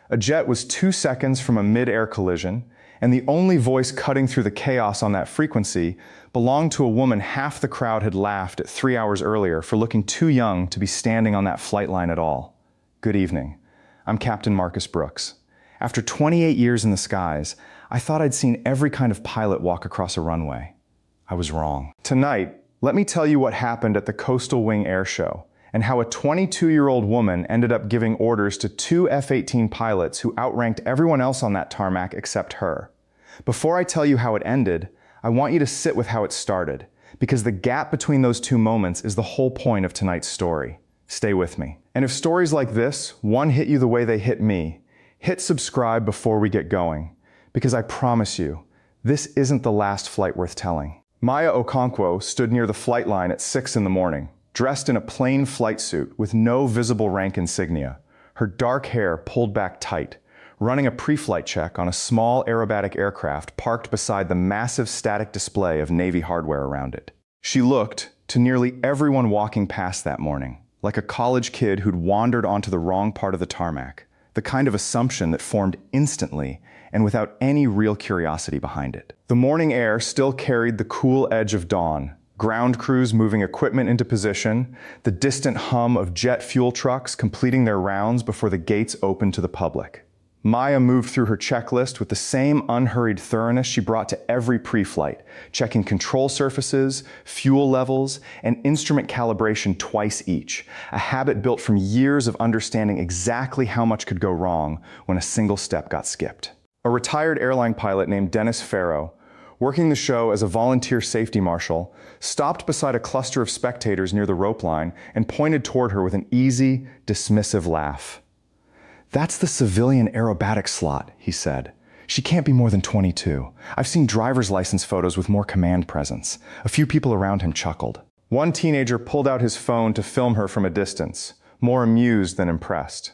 A jet was 2 seconds from a mid-air collision, and the only voice cutting through the chaos on that frequency belonged to a woman half the crowd had laughed at 3 hours earlier for looking too young to be standing on that flight line at all. Good evening. I'm Captain Marcus Brooks. After 28 years in the skies, I thought I'd seen every kind of pilot walk across a runway. I was wrong. Tonight, let me tell you what happened at the Coastal Wing Air Show, and how a 22-year-old woman ended up giving orders to 2 F-18 pilots who outranked everyone else on that tarmac except her. Before I tell you how it ended, I want you to sit with how it started, because the gap between those two moments is the whole point of tonight's story. Stay with me. And if stories like this, one hit you the way they hit me, hit subscribe before we get going, because I promise you, this isn't the last flight worth telling. Maya Okonkwo stood near the flight line at 6 in the morning, dressed in a plain flight suit with no visible rank insignia, her dark hair pulled back tight, running a pre-flight check on a small aerobatic aircraft parked beside the massive static display of Navy hardware around it. She looked, to nearly everyone walking past that morning, like a college kid who'd wandered onto the wrong part of the tarmac, the kind of assumption that formed instantly and without any real curiosity behind it. The morning air still carried the cool edge of dawn, ground crews moving equipment into position, the distant hum of jet fuel trucks completing their rounds before the gates opened to the public. Maya moved through her checklist with the same unhurried thoroughness she brought to every pre-flight, checking control surfaces, fuel levels, and instrument calibration twice each, a habit built from years of understanding exactly how much could go wrong when a single step got skipped. A retired airline pilot named Dennis Farrow, working the show as a volunteer safety marshal, stopped beside a cluster of spectators near the rope line and pointed toward her with an easy, dismissive laugh. "That's the civilian aerobatic slot," he said. "She can't be more than 22. I've seen driver's license photos with more command presence." A few people around him chuckled. One teenager pulled out his phone to film her from a distance, more amused than impressed.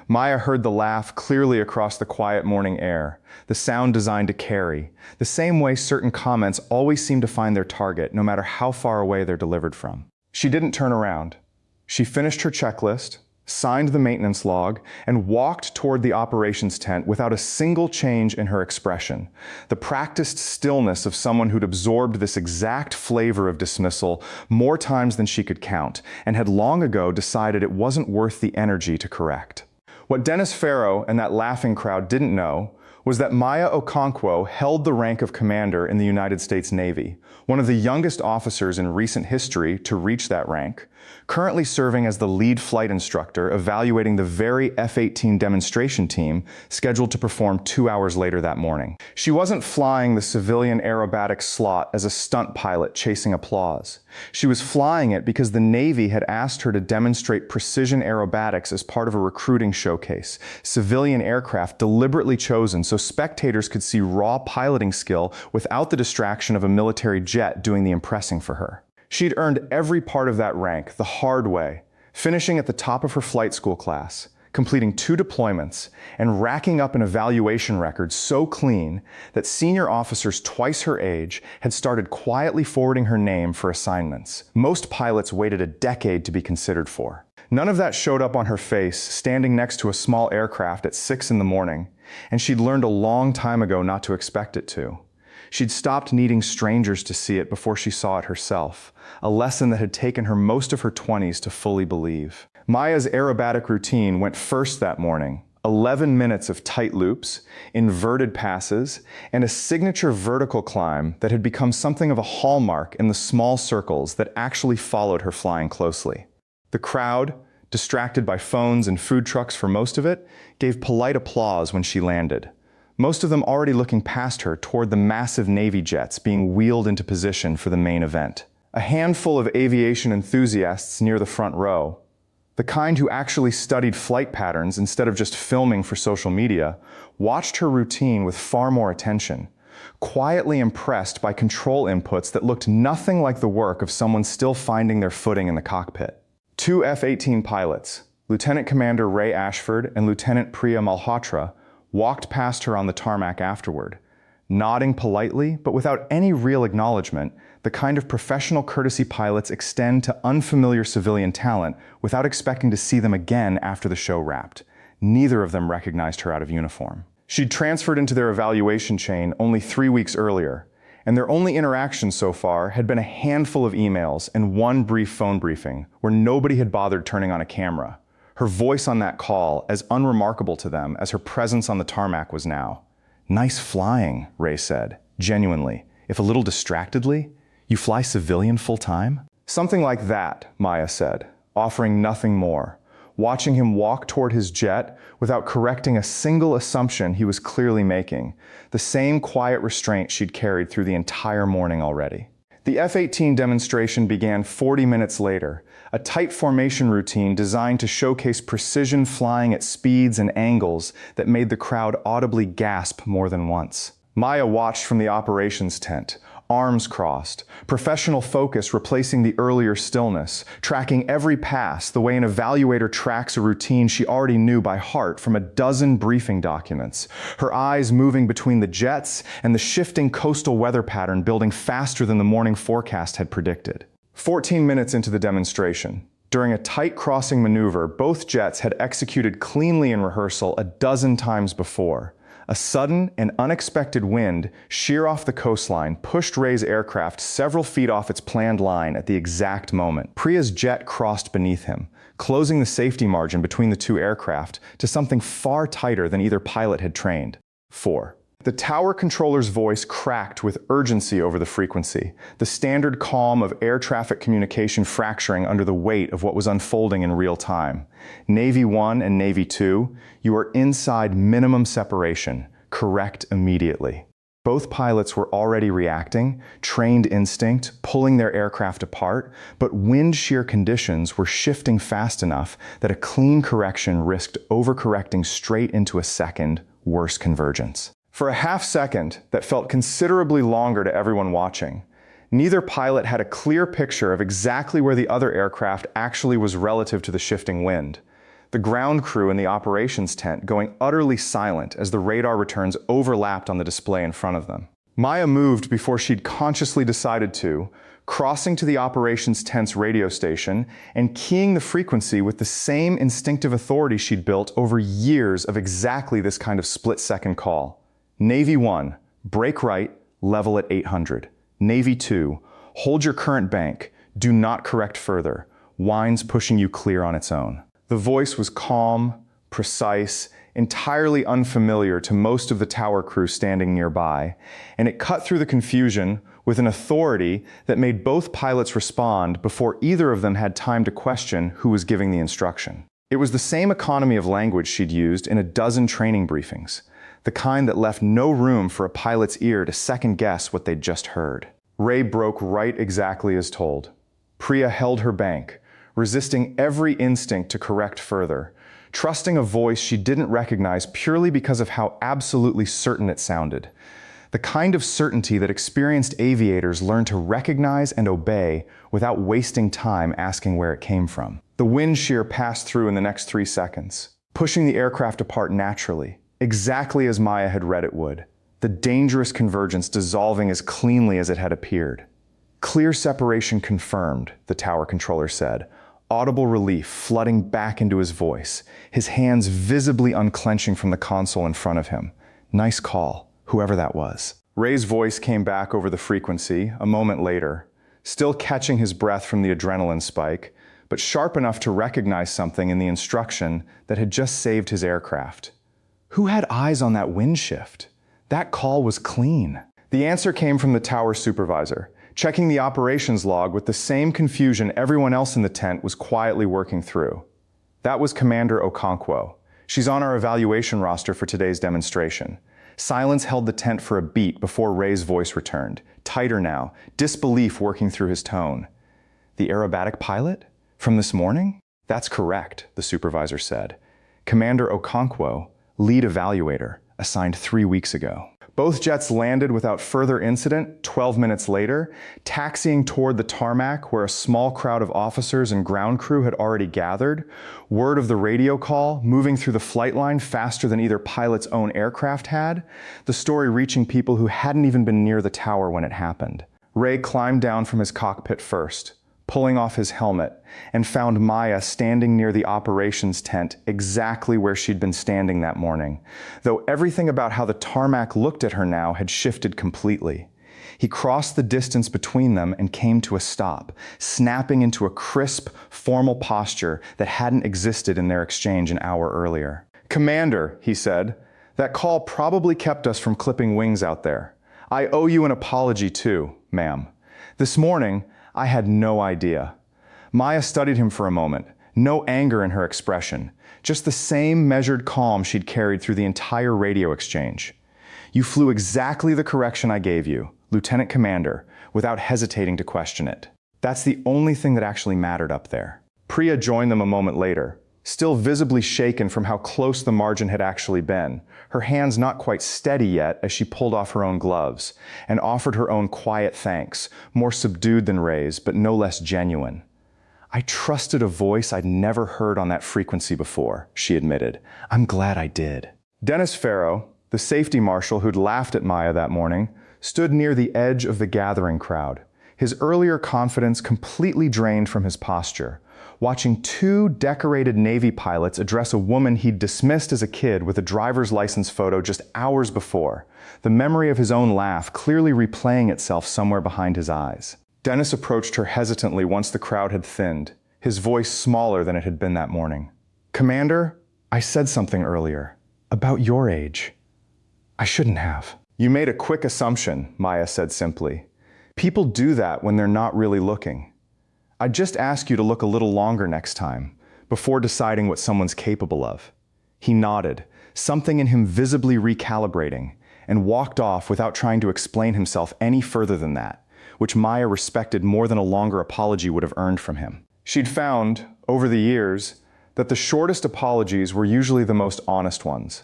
Maya heard the laugh clearly across the quiet morning air, the sound designed to carry, the same way certain comments always seem to find their target, no matter how far away they're delivered from. She didn't turn around. She finished her checklist, signed the maintenance log, and walked toward the operations tent without a single change in her expression, the practiced stillness of someone who'd absorbed this exact flavor of dismissal more times than she could count, and had long ago decided it wasn't worth the energy to correct. What Dennis Farrow and that laughing crowd didn't know was that Maya Okonkwo held the rank of commander in the United States Navy, one of the youngest officers in recent history to reach that rank, currently serving as the lead flight instructor evaluating the very F-18 demonstration team scheduled to perform 2 hours later that morning. She wasn't flying the civilian aerobatic slot as a stunt pilot chasing applause. She was flying it because the Navy had asked her to demonstrate precision aerobatics as part of a recruiting showcase, civilian aircraft deliberately chosen so spectators could see raw piloting skill without the distraction of a military jet doing the impressing for her. She'd earned every part of that rank the hard way, finishing at the top of her flight school class, completing 2 deployments, and racking up an evaluation record so clean that senior officers twice her age had started quietly forwarding her name for assignments. Most pilots waited a decade to be considered for. None of that showed up on her face standing next to a small aircraft at 6 in the morning, and she'd learned a long time ago not to expect it to. She'd stopped needing strangers to see it before she saw it herself, a lesson that had taken her most of her 20s to fully believe. Maya's aerobatic routine went first that morning, 11 minutes of tight loops, inverted passes, and a signature vertical climb that had become something of a hallmark in the small circles that actually followed her flying closely. The crowd, distracted by phones and food trucks for most of it, gave polite applause when she landed, most of them already looking past her toward the massive Navy jets being wheeled into position for the main event. A handful of aviation enthusiasts near the front row, the kind who actually studied flight patterns instead of just filming for social media, watched her routine with far more attention, quietly impressed by control inputs that looked nothing like the work of someone still finding their footing in the cockpit. 2 F-18 pilots, Lieutenant Commander Ray Ashford and Lieutenant Priya Malhotra, walked past her on the tarmac afterward, nodding politely but without any real acknowledgement, the kind of professional courtesy pilots extend to unfamiliar civilian talent without expecting to see them again after the show wrapped. Neither of them recognized her out of uniform. She'd transferred into their evaluation chain only 3 weeks earlier, and their only interaction so far had been a handful of emails and one brief phone briefing where nobody had bothered turning on a camera. Her voice on that call as unremarkable to them as her presence on the tarmac was now. "Nice flying," Ray said, genuinely, if a little distractedly. "You fly civilian full-time?" "Something like that," Maya said, offering nothing more, watching him walk toward his jet without correcting a single assumption he was clearly making, the same quiet restraint she'd carried through the entire morning already. The F-18 demonstration began 40 minutes later, a tight formation routine designed to showcase precision flying at speeds and angles that made the crowd audibly gasp more than once. Maya watched from the operations tent, arms crossed, professional focus replacing the earlier stillness, tracking every pass the way an evaluator tracks a routine she already knew by heart from a dozen briefing documents, her eyes moving between the jets and the shifting coastal weather pattern building faster than the morning forecast had predicted. 14 minutes into the demonstration, during a tight crossing maneuver both jets had executed cleanly in rehearsal a dozen times before. A sudden and unexpected wind, sheer off the coastline, pushed Ray's aircraft several feet off its planned line at the exact moment. Priya's jet crossed beneath him, closing the safety margin between the two aircraft to something far tighter than either pilot had trained. 4. The tower controller's voice cracked with urgency over the frequency, the standard calm of air traffic communication fracturing under the weight of what was unfolding in real time. Navy 1 and Navy 2, you are inside minimum separation. Correct immediately. Both pilots were already reacting, trained instinct, pulling their aircraft apart, but wind shear conditions were shifting fast enough that a clean correction risked overcorrecting straight into a second, worse convergence. For a half second that felt considerably longer to everyone watching, neither pilot had a clear picture of exactly where the other aircraft actually was relative to the shifting wind. The ground crew in the operations tent going utterly silent as the radar returns overlapped on the display in front of them. Maya moved before she'd consciously decided to, crossing to the operations tent's radio station and keying the frequency with the same instinctive authority she'd built over years of exactly this kind of split-second call. Navy 1, brake right, level at 800. Navy 2, hold your current bank, do not correct further. Wind's pushing you clear on its own. The voice was calm, precise, entirely unfamiliar to most of the tower crew standing nearby, and it cut through the confusion with an authority that made both pilots respond before either of them had time to question who was giving the instruction. It was the same economy of language she'd used in a dozen training briefings, the kind that left no room for a pilot's ear to second-guess what they'd just heard. Ray broke right exactly as told. Priya held her bank, resisting every instinct to correct further, trusting a voice she didn't recognize purely because of how absolutely certain it sounded. The kind of certainty that experienced aviators learn to recognize and obey without wasting time asking where it came from. The wind shear passed through in the next 3 seconds, pushing the aircraft apart naturally, exactly as Maya had read it would, the dangerous convergence dissolving as cleanly as it had appeared. Clear separation confirmed, the tower controller said, audible relief flooding back into his voice, his hands visibly unclenching from the console in front of him. Nice call, whoever that was. Ray's voice came back over the frequency a moment later, still catching his breath from the adrenaline spike, but sharp enough to recognize something in the instruction that had just saved his aircraft. Who had eyes on that wind shift? That call was clean. The answer came from the tower supervisor, checking the operations log with the same confusion everyone else in the tent was quietly working through. That was Commander Okonkwo. She's on our evaluation roster for today's demonstration. Silence held the tent for a beat before Ray's voice returned, tighter now, disbelief working through his tone. The aerobatic pilot? From this morning? That's correct, the supervisor said. Commander Okonkwo, lead evaluator, assigned 3 weeks ago. Both jets landed without further incident 12 minutes later, taxiing toward the tarmac where a small crowd of officers and ground crew had already gathered, word of the radio call moving through the flight line faster than either pilot's own aircraft had, the story reaching people who hadn't even been near the tower when it happened. Ray climbed down from his cockpit first, pulling off his helmet, and found Maya standing near the operations tent exactly where she'd been standing that morning, though everything about how the tarmac looked at her now had shifted completely. He crossed the distance between them and came to a stop, snapping into a crisp, formal posture that hadn't existed in their exchange an hour earlier. "Commander," he said, "that call probably kept us from clipping wings out there. I owe you an apology too, ma'am. This morning, I had no idea." Maya studied him for a moment, no anger in her expression, just the same measured calm she'd carried through the entire radio exchange. "You flew exactly the correction I gave you, Lieutenant Commander, without hesitating to question it. That's the only thing that actually mattered up there." Priya joined them a moment later, still visibly shaken from how close the margin had actually been, her hands not quite steady yet as she pulled off her own gloves, and offered her own quiet thanks, more subdued than Ray's, but no less genuine. "I trusted a voice I'd never heard on that frequency before," she admitted. "I'm glad I did." Dennis Farrow, the safety marshal who'd laughed at Maya that morning, stood near the edge of the gathering crowd, his earlier confidence completely drained from his posture, watching two decorated Navy pilots address a woman he'd dismissed as a kid with a driver's license photo just hours before, the memory of his own laugh clearly replaying itself somewhere behind his eyes. Dennis approached her hesitantly once the crowd had thinned, his voice smaller than it had been that morning. "Commander, I said something earlier, about your age. I shouldn't have." "You made a quick assumption," Maya said simply. "People do that when they're not really looking. I'd just ask you to look a little longer next time, before deciding what someone's capable of." He nodded, something in him visibly recalibrating, and walked off without trying to explain himself any further than that, which Maya respected more than a longer apology would have earned from him. She'd found, over the years, that the shortest apologies were usually the most honest ones.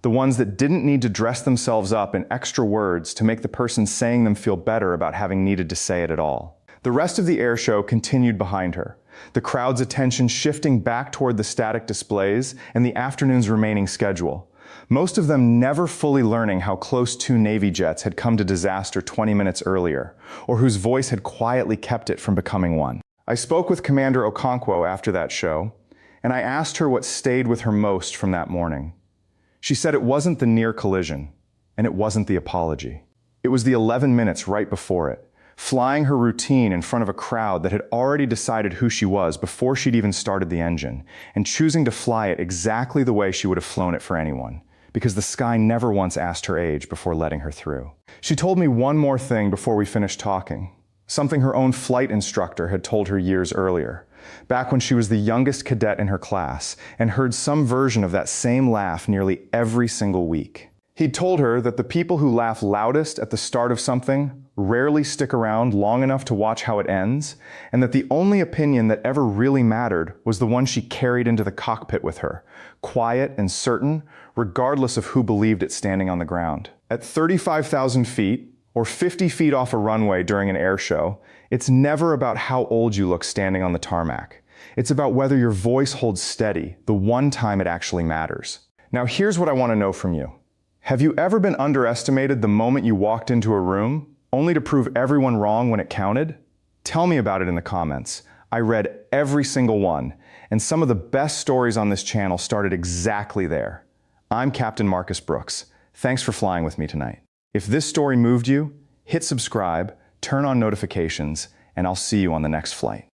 The ones that didn't need to dress themselves up in extra words to make the person saying them feel better about having needed to say it at all. The rest of the air show continued behind her, the crowd's attention shifting back toward the static displays and the afternoon's remaining schedule, most of them never fully learning how close two Navy jets had come to disaster 20 minutes earlier, or whose voice had quietly kept it from becoming one. I spoke with Commander Okonkwo after that show, and I asked her what stayed with her most from that morning. She said it wasn't the near collision, and it wasn't the apology. It was the 11 minutes right before it, flying her routine in front of a crowd that had already decided who she was before she'd even started the engine, and choosing to fly it exactly the way she would have flown it for anyone, because the sky never once asked her age before letting her through. She told me one more thing before we finished talking, something her own flight instructor had told her years earlier, back when she was the youngest cadet in her class, and heard some version of that same laugh nearly every single week. He'd told her that the people who laugh loudest at the start of something rarely stick around long enough to watch how it ends, and that the only opinion that ever really mattered was the one she carried into the cockpit with her, quiet and certain, regardless of who believed it standing on the ground. At 35,000 feet, or 50 feet off a runway during an air show, it's never about how old you look standing on the tarmac. It's about whether your voice holds steady the one time it actually matters. Now here's what I want to know from you. Have you ever been underestimated the moment you walked into a room, only to prove everyone wrong when it counted? Tell me about it in the comments. I read every single one, and some of the best stories on this channel started exactly there. I'm Captain Marcus Brooks. Thanks for flying with me tonight. If this story moved you, hit subscribe, turn on notifications, and I'll see you on the next flight.